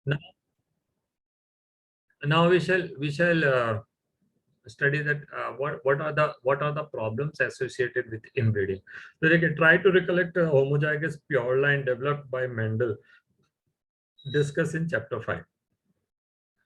Now, now we shall study that what are the problems associated with inbreeding. So they can try to recollect a homozygous pure line developed by Mendel, discuss in chapter 5.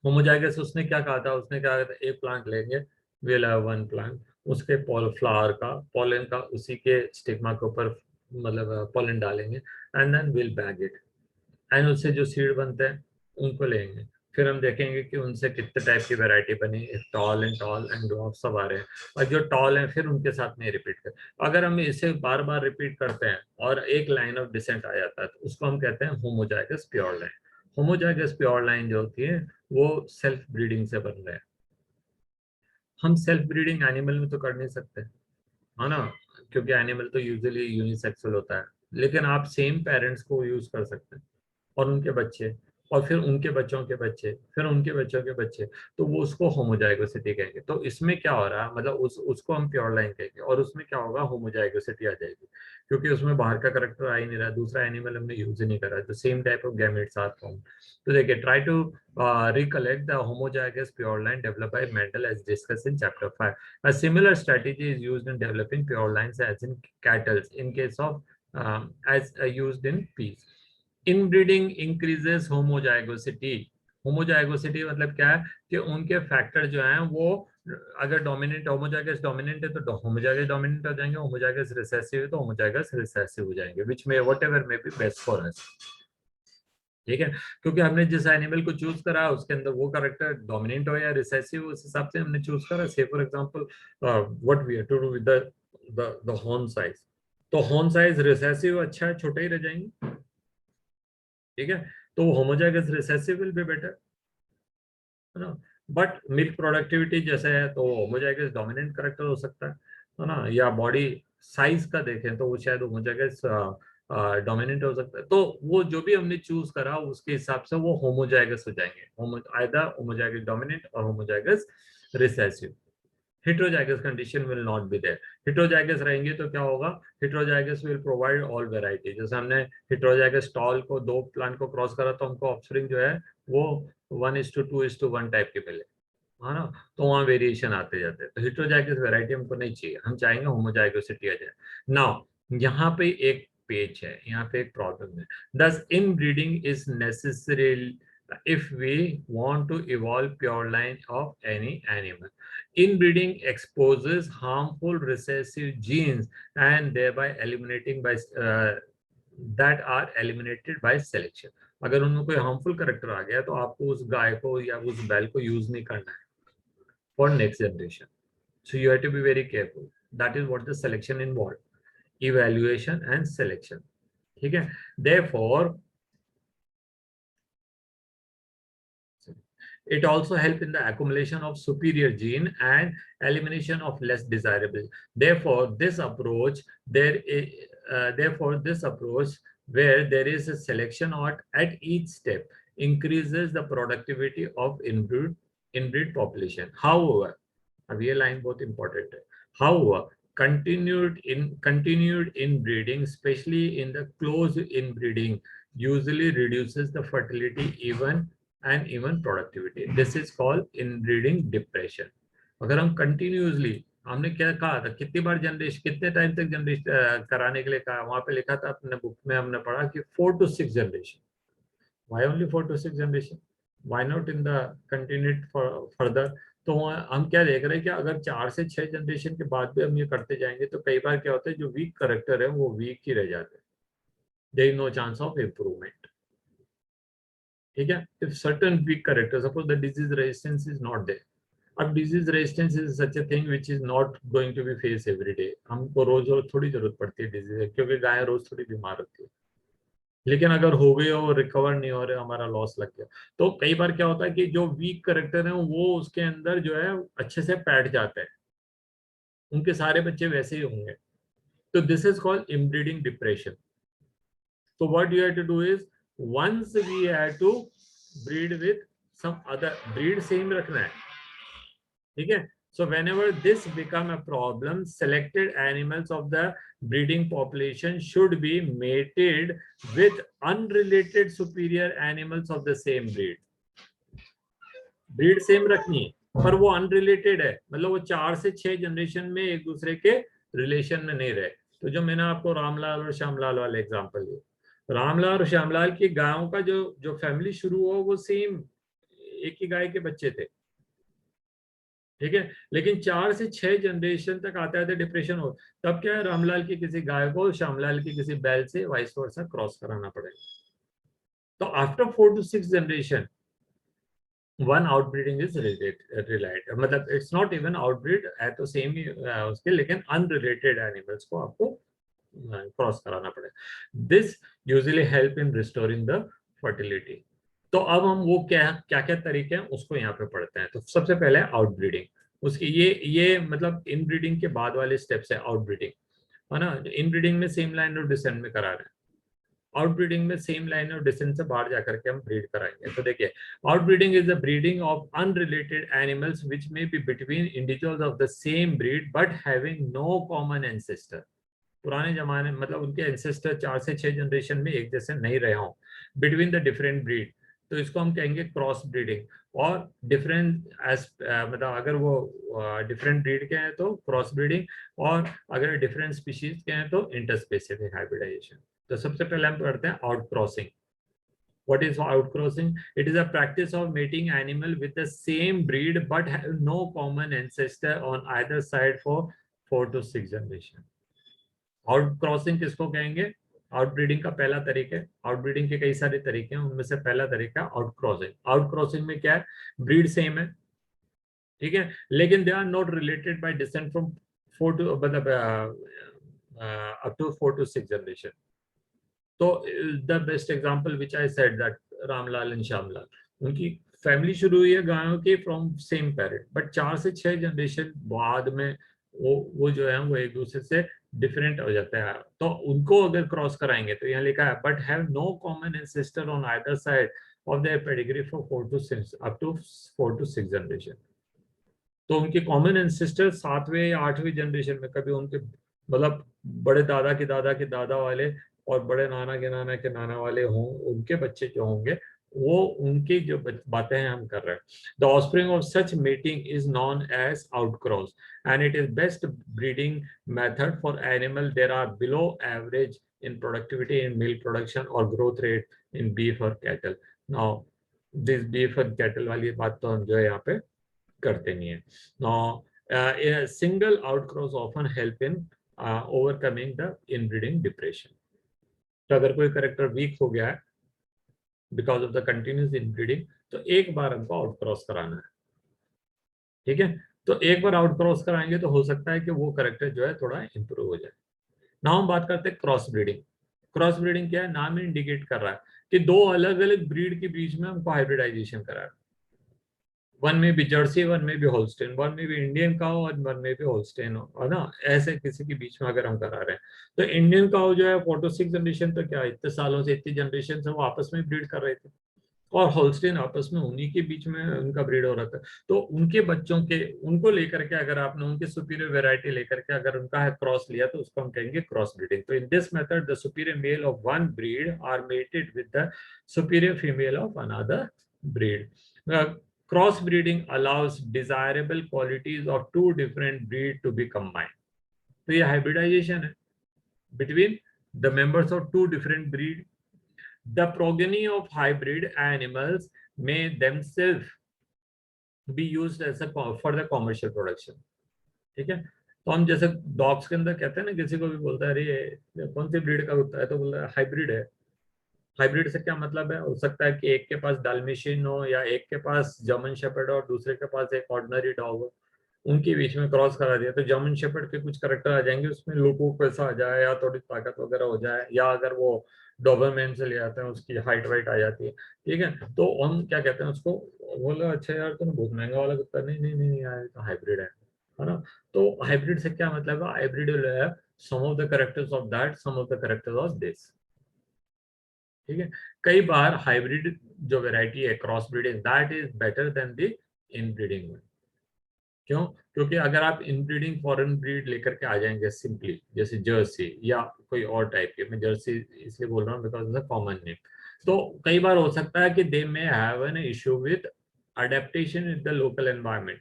Homozygous उसने क्या कहा था, उसने कहा था एक plant लेंगे, we'll have one plant, उसके फ्लावर का पॉलन का उसी के स्टिग्मा के ऊपर मतलब पॉलन डालेंगे, and then will bag it, एंड उससे जो सीड बनते हैं उनको लेंगे, फिर हम देखेंगे कि उनसे कितने टाइप की वैरायटी बनी, टॉल एंड ड्वार्फ सब आ रहे हैं, और जो टॉल हैं फिर उनके साथ में रिपीट कर, अगर हम इसे बार बार रिपीट करते हैं और एक लाइन ऑफ डिसेंट आ जाता है तो उसको हम कहते हैं homozygous pure line. Homozygous pure line जो होती है वो सेल्फ ब्रीडिंग से बन रहे हैं। हम सेल्फ ब्रीडिंग एनिमल में तो कर नहीं सकते, है ना, क्योंकि एनिमल तो यूजुअली यूनिसेक्सुअल होता है, लेकिन आप सेम पेरेंट्स को यूज कर सकते हैं और उनके बच्चे, और फिर उनके बच्चों के बच्चे, फिर उनके बच्चों के बच्चे, तो वो उसको होमोजाइगोसिटी कहेंगे। तो इसमें क्या हो रहा है, मतलब उसको हम प्योर लाइन कहेंगे, और उसमें क्या होगा, होमोजाइगोसिटी आ जाएगी, क्योंकि उसमें बाहर का करेक्टर आ ही नहीं रहा, दूसरा एनिमल हमने यूज ही नहीं करा, तो same type of gametes are form. तो देखिए, try to recollect the homozygous pure line developed by Mendel as discussed in chapter 5. A similar strategy is used in developing pure lines as in cattle, in case of as used in peas. Inbreeding increases homozygosity. Homozygosity मतलब क्या है कि उनके factor जो हैं वो अगर dominant homozygous dominant है तो होमोजाइगस डोमिनेंट हो जाएंगे, होमोजाइगस रिसेसिव है तो होमोजाइगस रिसेसिव हो जाएंगे, विच में whatever may be best for us. ठीक है, क्योंकि हमने जिस एनिमल को चूज करा उसके अंदर वो करेक्टर डोमिनेंट हो या रिसेसिव, उस हिसाब से हमने चूज करा। Say for example what we have to do with the horn size, तो हॉर्न साइज रिसेसिव अच्छा है, छोटे ही रह जाएंगे, ठीक है, तो homozygous recessive will be better, है ना। बट मिल्क प्रोडक्टिविटी जैसे है तो होमोजाइगस डोमिनेंट करेक्टर हो सकता है ना, या बॉडी साइज का देखें तो वो शायद होमोजाइगस डोमिनेंट हो सकता है। तो वो जो भी हमने चूज करा उसके हिसाब से वो होमोजाइगस हो जाएंगे, आइदर होमोजाइगस डोमिनेंट और homozygous recessive. Heterozygous condition will not be there. Heterozygous रहेंगे तो क्या होगा, heterozygous will provide all variety. जैसे हमने हेट्रोजाइगस टॉल को दो प्लांट को क्रॉस करा तो हमको ऑफस्प्रिंग जो है वो 1:2:1 टाइप के मिले, है ना, तो वहाँ वेरिएशन आते जाते हैं। तो हेट्रोजाइगस वेराइटी हमको नहीं चाहिए, हम चाहेंगे होमोजाइगोसिटी आ जाए। नाउ यहाँ पे एक पेज है, यहाँ पे एक प्रॉब्लम है। दस इन breeding is necessary if we want to evolve pure line of any animal. Inbreeding exposes harmful recessive genes and thereby eliminating by that are eliminated by selection. अगर उनमें कोई हार्मफुल करेक्टर आ गया तो आपको उस गाय को या उस बैल को यूज नहीं करना है for next generation. So you have to be very careful. That is what the selection involved. Evaluation and selection. ठीक है? Therefore, it also helps in the accumulation of superior gene and elimination of less desirable. Therefore, this approach where there is a selection at each step increases the productivity of inbreed population. However, अब ये line बहुत important है। However, continued inbreeding, especially in the close inbreeding, usually reduces the fertility even productivity. This is called inbreeding depression. अगर हम continuously, हमने क्या कहा था, कितनी बार जनरेशन, कितने टाइम तक जनरेशन कराने के लिए कहा, वहां पे लिखा था अपने बुक में हमने पढ़ा कि 4 to 6 generation. Why only 4 to 6 generation? Why not in the continued further? तो हम क्या देख रहे हैं कि अगर 4 से 6 जनरेशन के बाद भी हम ये करते जाएंगे तो कई बार क्या होता है, जो वीक करेक्टर है वो वीक ही रह जाते हैं, there is no chance of improvement. ठीक है, if certain weak character, suppose the disease resistance is not there. अब disease resistance is such a thing which is not going to be face every day. हमको रोज रोज थोड़ी जरूरत पड़ती है disease, क्योंकि गाय रोज थोड़ी बीमार होती है, लेकिन अगर हो गई और रिकवर नहीं हो रहे, हमारा लॉस लग गया, तो कई बार क्या होता है कि जो वीक करेक्टर है वो उसके अंदर जो है अच्छे से बैठ जाते हैं, उनके सारे बच्चे वैसे ही होंगे। तो this is called inbreeding depression. So what you have to do is, once we have to breed with some other, breed same रखना है, ठीक है, So whenever this become a problem, selected animals of the breeding population should be mated with unrelated superior animals of the same breed. Breed same रखनी है पर वो unrelated है, मतलब वो 4 से 6 जनरेशन में एक दूसरे के रिलेशन में नहीं रहे। तो जो मैंने आपको रामलाल और श्यामलाल वाले एग्जांपल दिए, रामलाल और श्यामलाल की गायों का जो जो फैमिली शुरू हुआ वो सेम एक ही गाय के बच्चे थे, ठीक है, लेकिन 4 से 6 जनरेशन तक आते आते डिप्रेशन हो, तब क्या है, रामलाल की किसी गाय को श्यामलाल की किसी बैल से वाइस वर्सा क्रॉस कराना पड़ेगा। तो after 4 to 6 generation one outbreeding is related, मतलब इट्स नॉट इवन आउटब्रीड है तो सेम ही उसके, लेकिन अनरिलेटेड एनिमल्स को आपको क्रॉस कराना पड़ेगा। This usually help in restoring the fertility. तो अब हम वो क्या क्या क्या तरीके हैं उसको यहाँ पे पढ़ते हैं। तो सबसे पहले आउटब्रीडिंग, उसकी ये मतलब इनब्रीडिंग के बाद वाले स्टेप्स है आउटब्रीडिंग, है ना। इनब्रीडिंग में सेम लाइन ऑफ डिसेंट में करा रहे हैं, आउटब्रीडिंग में सेम लाइन ऑफ डिस्टेंस से बाहर जाकर के हम ब्रीड कराएंगे। तो देखिए, outbreeding is the breeding of unrelated animals which may be between individuals of the same breed but having no common ancestor. पुराने जमाने मतलब उनके एंसेस्टर 4 से 6 जनरेशन में एक जैसे नहीं रहे हों बिटवीन द डिफरेंट ब्रीड, तो इसको हम कहेंगे क्रॉस ब्रीडिंग। और डिफरेंट मतलब अगर वो डिफरेंट ब्रीड के हैं तो क्रॉस ब्रीडिंग, और अगर डिफरेंट स्पीशीज के हैं तो इंटरस्पेसिफिक हाइब्रिडाइजेशन। तो सबसे पहले हम पढ़ते हैं out crossing. What is outcrossing? It is a practice of mating animal with the same breed but have no common ancestor on either side for 4 to 6 generation. Outcrossing किसको कहेंगे? आउटब्रीडिंग का पहला तरीका है। आउटब्रीडिंग के कई सारे तरीके हैं, उनमें से पहला तरीका आउटक्रॉसिंग। आउटक्रॉसिंग में क्या है, ब्रीड सेम है, ठीक है, लेकिन they are not related by descent from 4 to मतलब अप टू 4 to 6 जनरेशन। तो the best example which I said that Ramlal and Shyamlal, उनकी फैमिली शुरू हुई है गायों की फ्रॉम सेम पेरेंट, बट 4 से 6 जनरेशन बाद में वो जो है वो एक दूसरे से डिफरेंट हो जाते हैं। तो उनको अगर क्रॉस कराएंगे तो यहाँ लिखा है but have no common ancestor on either side of their pedigree for 4 to 6 up to 4 to 6 generation. तो उनके कॉमन एंसेस्टर 7वें या 8वें जनरेशन में कभी उनके मतलब बड़े दादा के दादा वाले और बड़े नाना के नाना वाले हों, उनके बच्चे जो होंगे वो उनकी जो बातें हैं हम कर रहे हैं। The offspring of such mating is known as outcross and it is best breeding method for animal there are below average in productivity in milk production और ग्रोथ रेट इन बीफ और कैटल। नाउ दिस बीफ और cattle वाली बात तो हम जो है यहाँ पे करते नहीं है। Now, single outcross often help in overcoming the inbreeding depression. तो अगर कोई करेक्टर वीक हो गया है because of the continuous inbreeding, तो एक बार हमको आउटक्रॉस कराना है, ठीक है। तो एक बार आउटक्रॉस कराएंगे तो हो सकता है कि वो करेक्टर जो है थोड़ा इंप्रूव हो जाए। नाउ हम बात करते हैं क्रॉस ब्रीडिंग। क्रॉस ब्रीडिंग क्या है, नाम ही इंडिकेट कर रहा है कि दो अलग अलग ब्रीड के बीच में हमको हाइब्रिडाइजेशन करा है। वन में भी जर्सी, वन में भी होल्स्टेन, वन में भी इंडियन काउ और वन में भी होल्स्टेन, है ना, ऐसे किसी के बीच में अगर हम करा रहे हैं तो इंडियन काउ जो है 4 to 6 जनरेशन तो क्या इतने सालों से इतनी जनरेशन से वो आपस में ब्रीड कर रहे थे, और होल्स्टेन आपस में उन्हीं के बीच में उनका ब्रीड हो रहा था। तो उनके बच्चों के उनको लेकर के अगर आपने उनके सुपीरियर वेराइटी लेकर के अगर उनका क्रॉस लिया तो उसको हम कहेंगे क्रॉस ब्रीडिंग। तो in this method the superior male of one breed are mated with the superior female of another breed. Cross breeding allows desirable qualities of two different breed to be combined. तो ये hybridization है between the members of two different breed. The progeny of hybrid animals may themselves be used as a for the commercial production. ठीक है। तो हम जैसे dogs के अंदर कहते हैं ना, किसी को भी बोलता है अरे ये कौन सी ब्रीड का कुत्ता है, तो बोलता है हाइब्रिड है। हाइब्रिड से क्या मतलब है, हो सकता है कि एक के पास डाल्मेशियन हो या एक के पास जर्मन शेपर्ड हो और दूसरे के पास एक ऑर्डिनरी डॉग हो, उनके बीच में क्रॉस करा दिया तो जर्मन शेपर्ड के कुछ करैक्टर आ जाएंगे, उसमें लुक पैसा आ जाए या थोड़ी ताकत वगैरह हो जाए, या अगर वो डॉबरमैन से ले आते हैं उसकी हाइट वाइट आ जाती है, ठीक है। तो हम क्या कहते हैं उसको, बोला अच्छा यार तुम बहुत महंगा वाला कुत्ता, नहीं नहीं नहीं यार तो हाइब्रिड है ना। तो हाइब्रिड से क्या मतलब है, hybrid some of the characters of that, some of the characters of this, ठीक है। कई बार हाइब्रिड जो वैरायटी है cross breeding that is better than the in breeding. क्यों? क्योंकि अगर आप इनब्रीडिंग फॉरेन ब्रीड लेकर के आ जाएंगे सिंपली, जैसे जर्सी या कोई और टाइप के, मैं जर्सी इसलिए बोल रहा हूँ बिकॉज ऑफ कॉमन नेम, तो कई बार हो सकता है कि they may have an issue with adaptation in the local environment.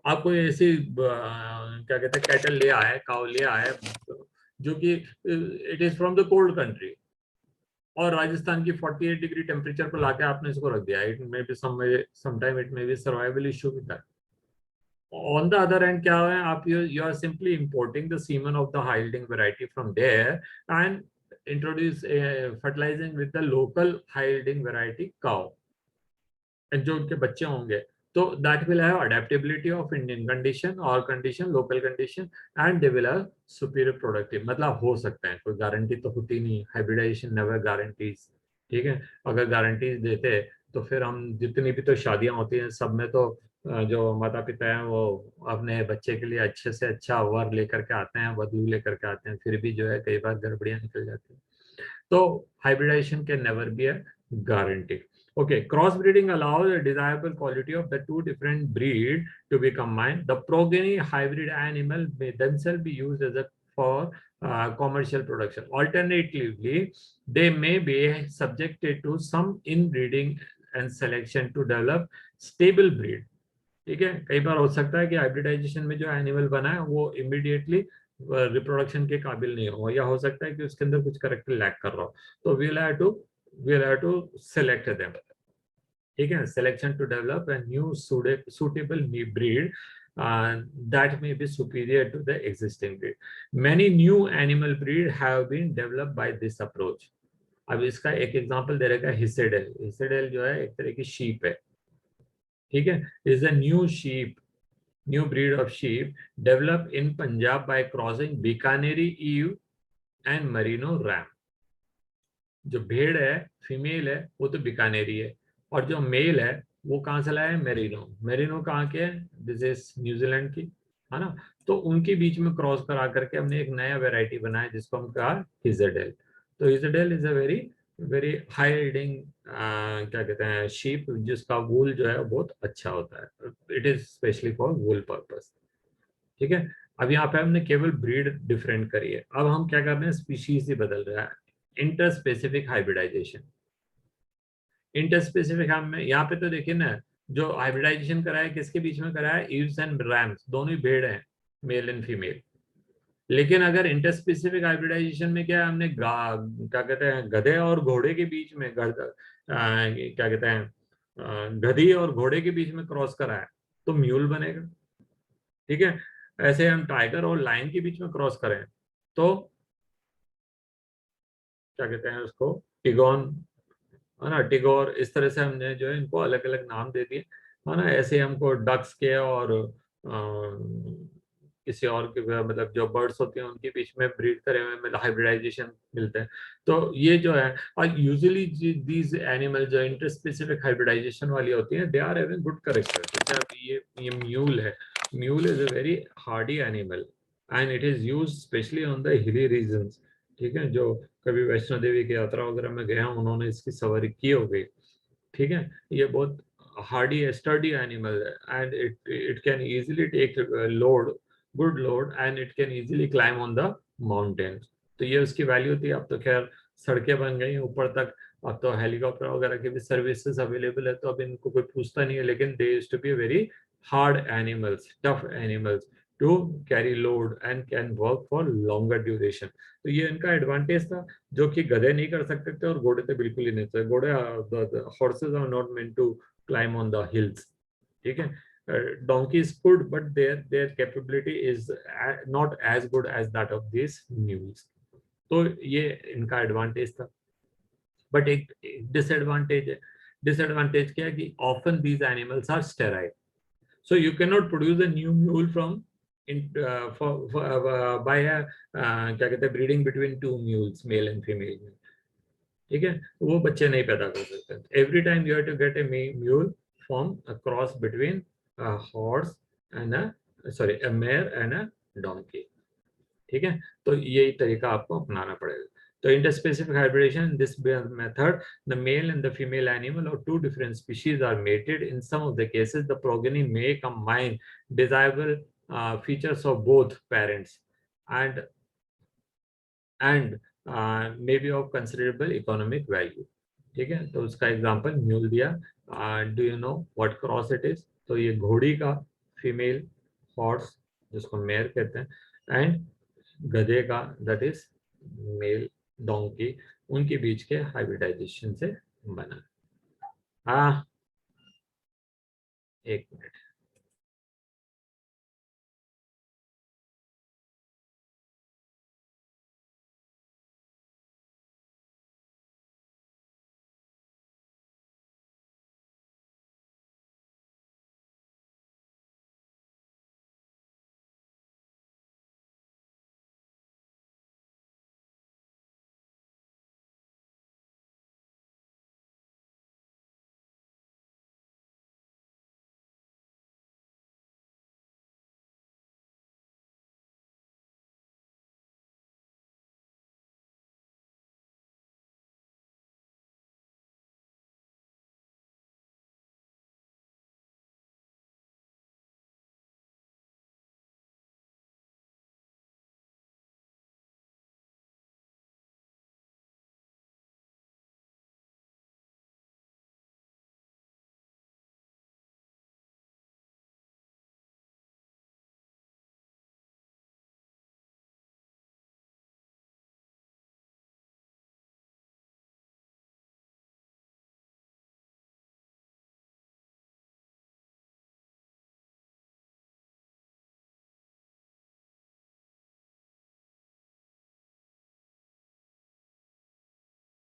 आप कोई ऐसी क्या कहते हैं कैटल ले आए, काउ ले आए, जो कि it is from the cold country, और राजस्थान की 48 डिग्री टेम्परेचर पर लाके आपने इसको रख दिया, it may be sometime it may be survival issue with that. On the other hand, क्या है, आप you are simply importing the semen of the high yielding variety from there and introduce fertilizing with the local high yielding variety cow, and जो उनके बच्चे होंगे, तो that will have adaptability of Indian condition or condition local condition and they will have superior productive। मतलब हो सकता है, कोई गारंटी तो होती नहीं, हाइब्रिडाइजेशन नेवर गारंटीज। ठीक है, अगर गारंटीज देते तो फिर हम जितनी भी तो शादियां होती हैं सब में तो जो माता पिता हैं वो अपने बच्चे के लिए अच्छे से अच्छा वर लेकर के आते हैं, वधू लेकर के आते हैं, फिर भी जो है कई बार गड़बड़ियां निकल जाती हैं। तो hybridization can never be a guarantee. Okay, crossbreeding allows a desirable quality of the two different breed to be combined. The progeny hybrid animal may themselves be used as a for commercial production. Alternatively, they may be subjected to some inbreeding and selection to develop stable breed. ठीक है, कई बार हो सकता है कि hybridisation में जो animal बना है वो इमीडिएटली रिप्रोडक्शन के काबिल नहीं हो, या हो सकता है कि उसके अंदर कुछ करेक्टर लैक कर रहा हो, तो we'll have to select them। ठीक है, selection to develop a new suitable breed that may be superior to the existing breed। Many new animal breed have been developed by this approach। अब इसका एक example दे रखा है हिसेडेल। हिसेडेल जो है एक तरह की शीप है, ठीक है, is a new breed of sheep developed in Punjab by crossing Bikaneri ewe and Merino ram। जो भेड़ है फीमेल है वो तो बिकानेरी है, और जो मेल है वो कहाँ से लाया है, मेरिनो। मेरिनो कहाँ के है, दिस इज न्यूजीलैंड की, है ना। तो उनके बीच में क्रॉस करा करके हमने एक नया वेराइटी बनाया जिसको हम कहा हिजेडेल। तो हिजेडेल is a very very high reading क्या कहते हैं शीप, जिसका वूल जो है बहुत अच्छा होता है, it is specially for wool purpose. ठीक है, अब यहाँ पे हमने केवल ब्रीड डिफरेंट करी है, अब हम क्या कर रहे हैं, स्पीशीज ही बदल रहा है। Interspecific hybridisation. इंटरस्पेसिफिक हम यहाँ पे तो देखिए ना, जो हाइब्रिडाइजेशन करा है किसके बीच में करा है, ईव्स एंड रैम्स, दोनों ही भेड़ हैं, मेल एंड फीमेल। लेकिन अगर इंटरस्पेसिफिक हाइब्रिडाइजेशन में क्या है, हमने क्या कहते हैं गधे और घोड़े के बीच में क्या कहते हैं गधी और घोड़े के बीच में क्रॉस करा है, तो म्यूल बनेगा। ठीक है, ऐसे हम टाइगर और लायन के बीच में क्रॉस करें तो क्या कहते हैं उसको, टिगोन, है ना, टिगोर। इस तरह से हमने जो है इनको अलग अलग नाम दे दिए, है ना। ऐसे हमको डक्स के और किसी और के मतलब जो बर्ड्स होते हैं उनके बीच में ब्रीड करे हुए मतलब हाइब्रिडाइजेशन मिलते हैं। तो ये जो है, और यूजुअली दीज एनिमल जो इंटरस्पेसिफिक हाइब्रिडाइजेशन वाली होती हैं, they are having good character. जैसे अब ये म्यूल है, mule is a very hardy animal and it is use specially on the hilly regions. ठीक है, जो कभी वैष्णो देवी की यात्रा वगैरह में गए हैं उन्होंने इसकी सवारी की हो गई। ठीक है, ये बहुत हार्डी स्टर्डी एनिमल है and it can easily take load, good load, and it can easily climb on the mountain. तो ये उसकी वैल्यू थी। अब तो खैर सड़कें बन गई हैं ऊपर तक, अब तो हेलीकॉप्टर वगैरह की भी सर्विसेज अवेलेबल है, तो अब इनको कोई पूछता नहीं है। लेकिन they used to be very hard animals, tough animals to carry load and can work for longer duration. तो ये इनका एडवांटेज था, जो कि गधे नहीं कर सकते थे और घोड़े तो बिल्कुल ही नहीं थे। घोड़े, horses are not meant to climb on the hills. ठीक है, donkeys could, but their capability is not as good as that of these mules। तो ये इनका एडवांटेज था। बट एक डिसएडवांटेज है। डिसएडवांटेज क्या है कि often these animals are sterile, so you cannot produce a new mule from by a क्या कहते हैं breeding between two mules, male and female में। ठीक है, वो बच्चे नहीं पैदा कर सकते। Every time you have to get a mule from a cross between horse and sorry a mare and a donkey. ठीक है, तो यही तरीका आपको अपनाना पड़ेगा। So interspecific hybridization, in this method, the male and the female animal or two different species are mated. In some of the cases, the progeny may combine desirable features of both parents and may be of considerable economic value. ठीक है, तो उसका example mule दिया. Do you know what cross it is? तो ये घोड़ी का female horse, जिसको मेयर कहते हैं, एंड गधे का, दैट इज मेल डोंकी, उनके बीच के हाइब्रिडाइजेशन से बना. हाँ, एक मिनट.